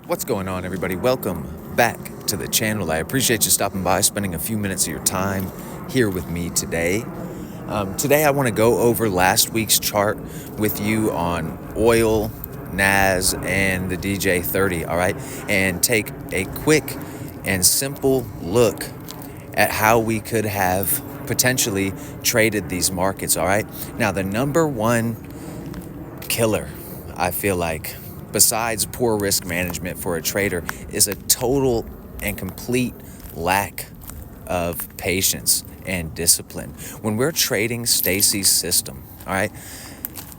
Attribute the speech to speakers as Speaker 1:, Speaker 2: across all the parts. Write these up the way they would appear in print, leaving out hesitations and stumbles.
Speaker 1: What's going on, everybody? Welcome back to the channel. I appreciate you stopping by, spending a few minutes of your time here with me today. Today I want to go over last week's chart with you on oil, NAS, and the DJ30, all right? And take a quick and simple look at how we could have potentially traded these markets, all right? Now, the number one killer, I feel like, besides poor risk management for a trader, is a total and complete lack of patience and discipline. When we're trading Stacy's system, all right,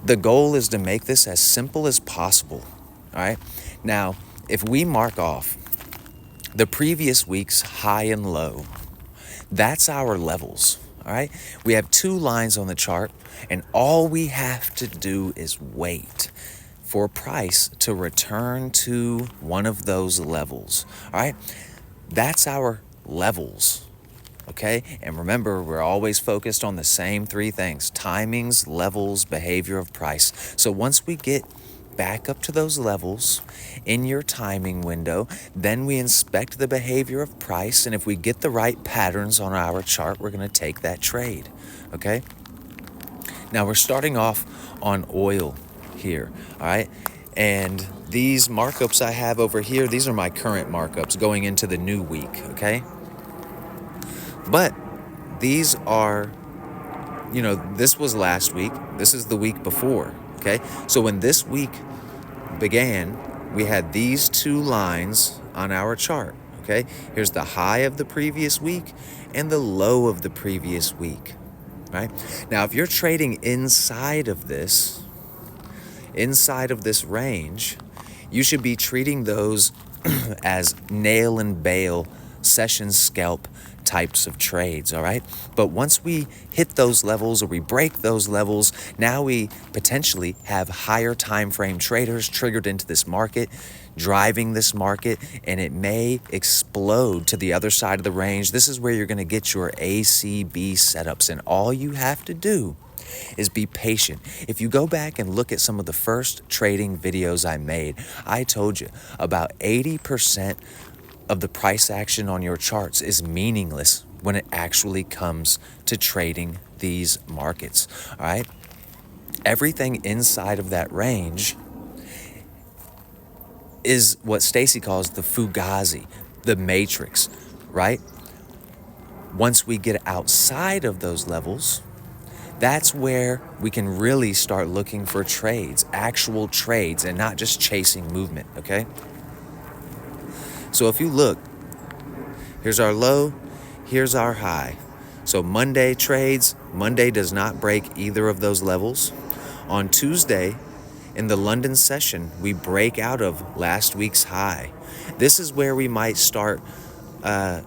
Speaker 1: the goal is to make this as simple as possible, all right? Now, if we mark off the previous week's high and low, that's our levels, all right? We have two lines on the chart, and all we have to do is wait for price to return to one of those levels, all right? That's our levels, okay? And remember, we're always focused on the same three things: timings, levels, behavior of price. So once we get back up to those levels in your timing window, then we inspect the behavior of price, and if we get the right patterns on our chart, we're going to take that trade, okay? Now we're starting off on oil here, all right? And these markups I have over here, these are my current markups going into the new week, okay? But these are, this was last week. This is the week before, okay? So when this week began, we had these two lines on our chart, okay? Here's the high of the previous week and the low of the previous week, right? Now, if you're trading inside of this range, you should be treating those as nail and bail session scalp types of trades, all right? But once we hit those levels or we break those levels, now we potentially have higher time frame traders triggered into this market, driving this market, and it may explode to the other side of the range. This is where you're going to get your ACB setups, and all you have to do is be patient. If you go back and look at some of the first trading videos I made, I told you about 80% of the price action on your charts is meaningless when it actually comes to trading these markets, all right? Everything inside of that range is what Stacy calls the Fugazi, the matrix, right? Once we get outside of those levels, that's where we can really start looking for trades, actual trades, and not just chasing movement, okay? So if you look, here's our low, here's our high. So Monday trades, Monday does not break either of those levels. On Tuesday, in the London session, we break out of last week's high. This is where we might start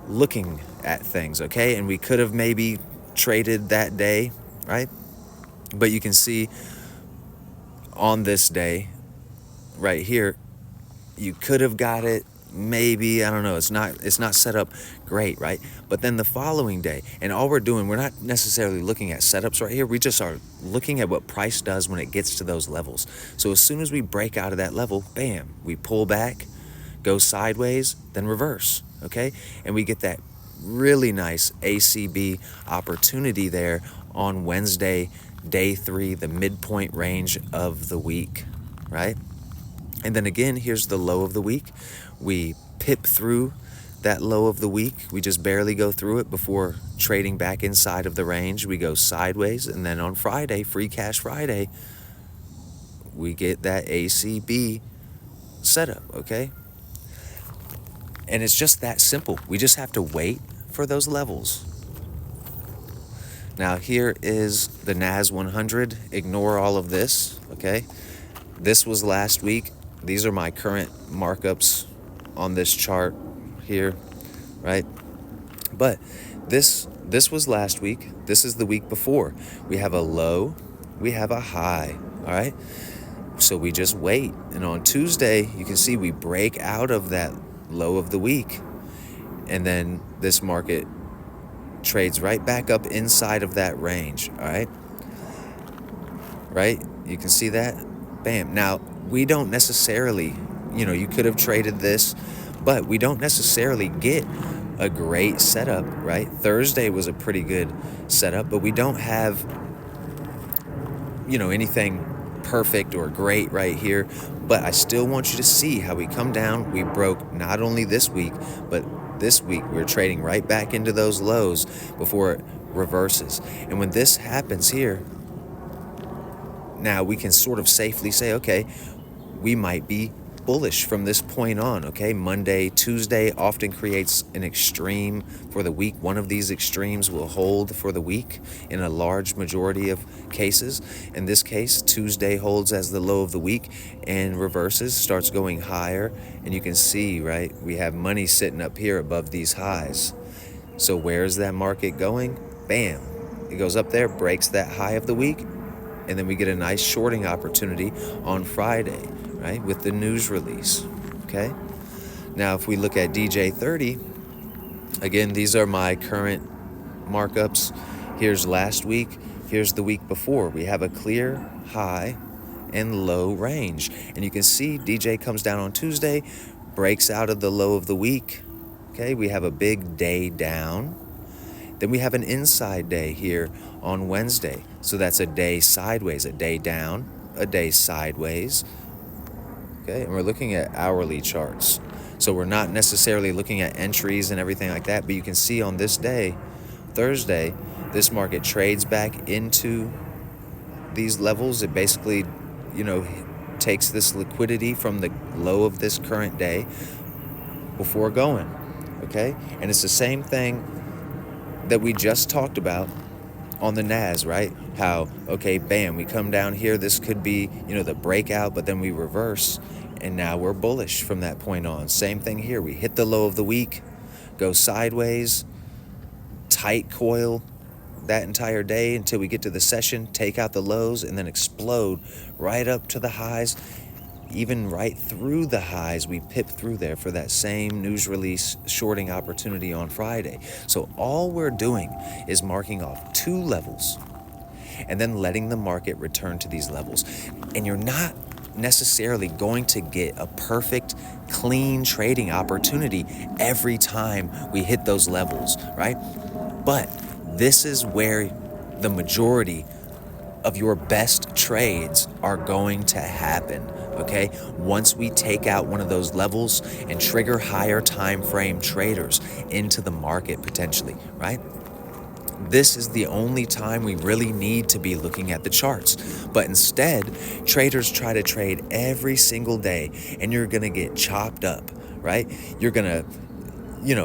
Speaker 1: looking at things, okay? And we could have maybe traded that day, right? But you can see on this day right here, you could have got it maybe, I don't know, it's not set up great, right? But then the following day, and all we're doing, we're not necessarily looking at setups right here, we just are looking at what price does when it gets to those levels. So as soon as we break out of that level, bam, we pull back, go sideways, then reverse, okay? And we get that really nice ACB opportunity there on Wednesday, day 3, the midpoint range of the week, right? And then again, here's the low of the week. We pip through that low of the week. We just barely go through it before trading back inside of the range. We go sideways, and then on Friday, Free Cash Friday, we get that ACB setup, okay? And it's just that simple. We just have to wait for those levels. Now here is the NAS 100. Ignore all of this, okay? This was last week. These are my current markups on this chart here, right? But this was last week. This is the week before. We have a low, we have a high, all right? So we just wait. And on Tuesday, you can see we break out of that low of the week. And then this market trades right back up inside of that range, all right? Right? You can see that? Bam. Now, we don't necessarily you could have traded this, but we don't necessarily get a great setup, right? Thursday was a pretty good setup, but we don't have, anything perfect or great right here. But I still want you to see how we come down. We broke not only this week, but this week we're trading right back into those lows before it reverses. And when this happens here, now we can sort of safely say, okay, we might be bullish from this point on. Okay, Monday, Tuesday often creates an extreme for the week. One of these extremes will hold for the week in a large majority of cases. In this case, Tuesday holds as the low of the week and reverses, starts going higher, and you can see, right, we have money sitting up here above these highs. So where's that market going? Bam, it goes up there, breaks that high of the week, and then we get a nice shorting opportunity on Friday, right, with the news release. Okay, now if we look at DJ30, again, these are my current markups. Here's last week, here's the week before. We have a clear high and low range, and you can see DJ comes down on Tuesday, breaks out of the low of the week. Okay, we have a big day down. Then we have an inside day here on Wednesday. So that's a day sideways, a day down, a day sideways. Okay, and we're looking at hourly charts. So we're not necessarily looking at entries and everything like that, but you can see on this day, Thursday, this market trades back into these levels. It basically, takes this liquidity from the low of this current day before going. Okay, and it's the same thing that we just talked about on the NAS, right? How, okay, bam, we come down here, this could be, the breakout, but then we reverse, and now we're bullish from that point on. Same thing here, we hit the low of the week, go sideways, tight coil that entire day until we get to the session, take out the lows, and then explode right up to the highs. Even right through the highs, we pip through there for that same news release shorting opportunity on Friday. So all we're doing is marking off two levels and then letting the market return to these levels. And you're not necessarily going to get a perfect, clean trading opportunity every time we hit those levels, right? But this is where the majority of your best trades are going to happen. Okay, once we take out one of those levels and trigger higher time frame traders into the market potentially, right? This is the only time we really need to be looking at the charts. But instead, traders try to trade every single day, and you're going to get chopped up, right? You're going to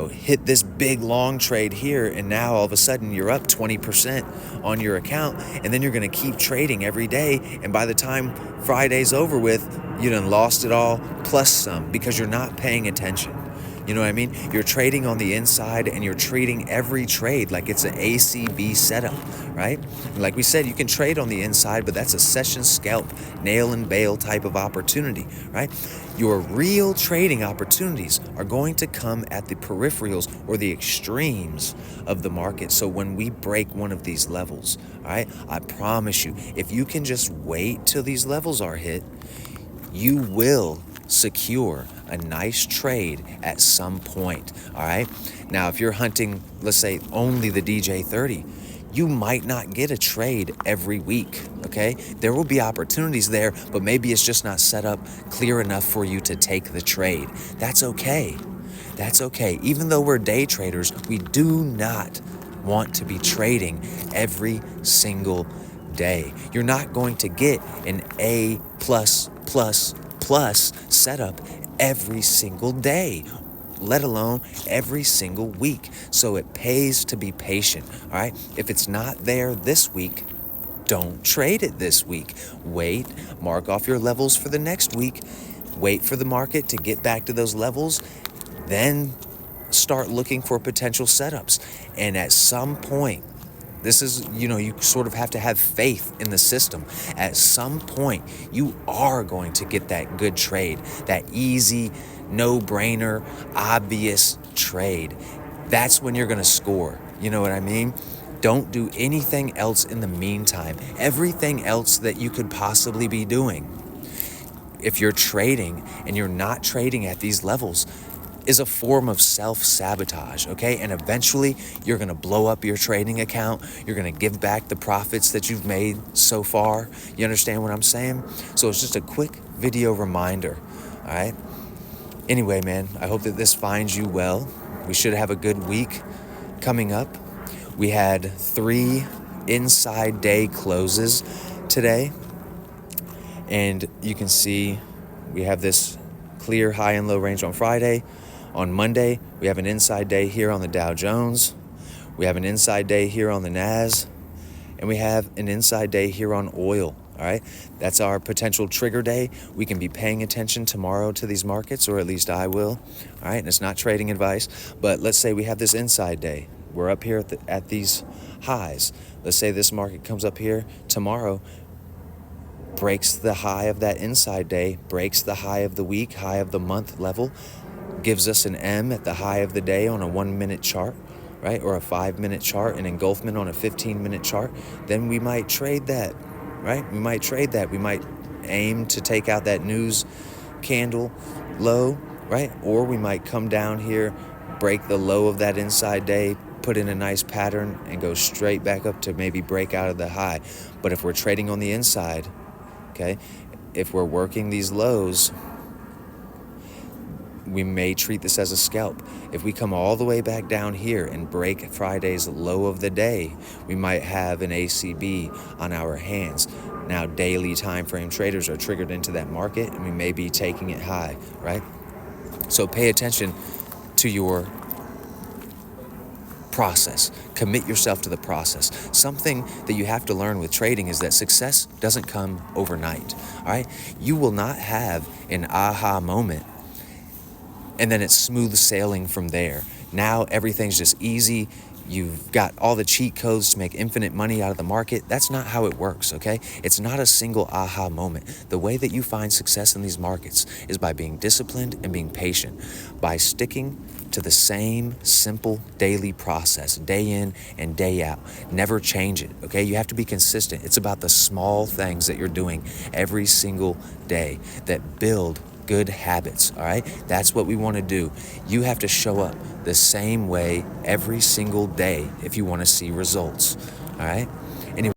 Speaker 1: hit this big long trade here, and now all of a sudden you're up 20% on your account, and then you're going to keep trading every day, and by the time Friday's over with, you done lost it all plus some because you're not paying attention. You know what I mean? You're trading on the inside, and you're treating every trade like it's an ACB setup, right? Like we said, you can trade on the inside, but that's a session scalp, nail and bail type of opportunity, right? Your real trading opportunities are going to come at the peripherals or the extremes of the market. So when we break one of these levels, all right, I promise you, if you can just wait till these levels are hit, you will secure a nice trade at some point. All right, now if you're hunting, let's say, only the DJ30, you might not get a trade every week. Okay, there will be opportunities there, but maybe it's just not set up clear enough for you to take the trade. That's okay. That's okay. Even though we're day traders, we do not want to be trading every single day. You're not going to get an A+++ setup every single day, let alone every single week. So it pays to be patient, all right? If it's not there this week, don't trade it this week. Wait, mark off your levels for the next week, wait for the market to get back to those levels, then start looking for potential setups. And at some point, this is, you sort of have to have faith in the system. At some point, you are going to get that good trade, that easy, no-brainer, obvious trade. That's when you're going to score. You know what I mean? Don't do anything else in the meantime. Everything else that you could possibly be doing, if you're trading and you're not trading at these levels, is a form of self-sabotage, okay? And eventually you're gonna blow up your trading account. You're gonna give back the profits that you've made so far. You understand what I'm saying? So it's just a quick video reminder, all right? Anyway, man, I hope that this finds you well. We should have a good week coming up. We had 3 inside day closes today. And you can see we have this clear high and low range on Friday. On Monday, we have an inside day here on the Dow Jones. We have an inside day here on the Nas. And we have an inside day here on oil. All right, that's our potential trigger day. We can be paying attention tomorrow to these markets, or at least I will. All right, and it's not trading advice, but let's say we have this inside day. We're up here at these highs. Let's say this market comes up here tomorrow, breaks the high of that inside day, breaks the high of the week, high of the month level, gives us an M at the high of the day on a 1-minute chart, right? Or a 5-minute chart, an engulfment on a 15-minute chart. Then we might trade that, right? We might trade that. We might aim to take out that news candle low, right? Or we might come down here, break the low of that inside day, put in a nice pattern and go straight back up to maybe break out of the high. But if we're trading on the inside, okay, if we're working these lows, we may treat this as a scalp. If we come all the way back down here and break Friday's low of the day, we might have an ACB on our hands. Now, daily time frame traders are triggered into that market, and we may be taking it high, right? So pay attention to your process. Commit yourself to the process. Something that you have to learn with trading is that success doesn't come overnight, all right? You will not have an aha moment and then it's smooth sailing from there. Now everything's just easy. You've got all the cheat codes to make infinite money out of the market. That's not how it works, okay? It's not a single aha moment. The way that you find success in these markets is by being disciplined and being patient, by sticking to the same simple daily process, day in and day out. Never change it, okay? You have to be consistent. It's about the small things that you're doing every single day that build good habits, all right? That's what we want to do. You have to show up the same way every single day if you want to see results, all right?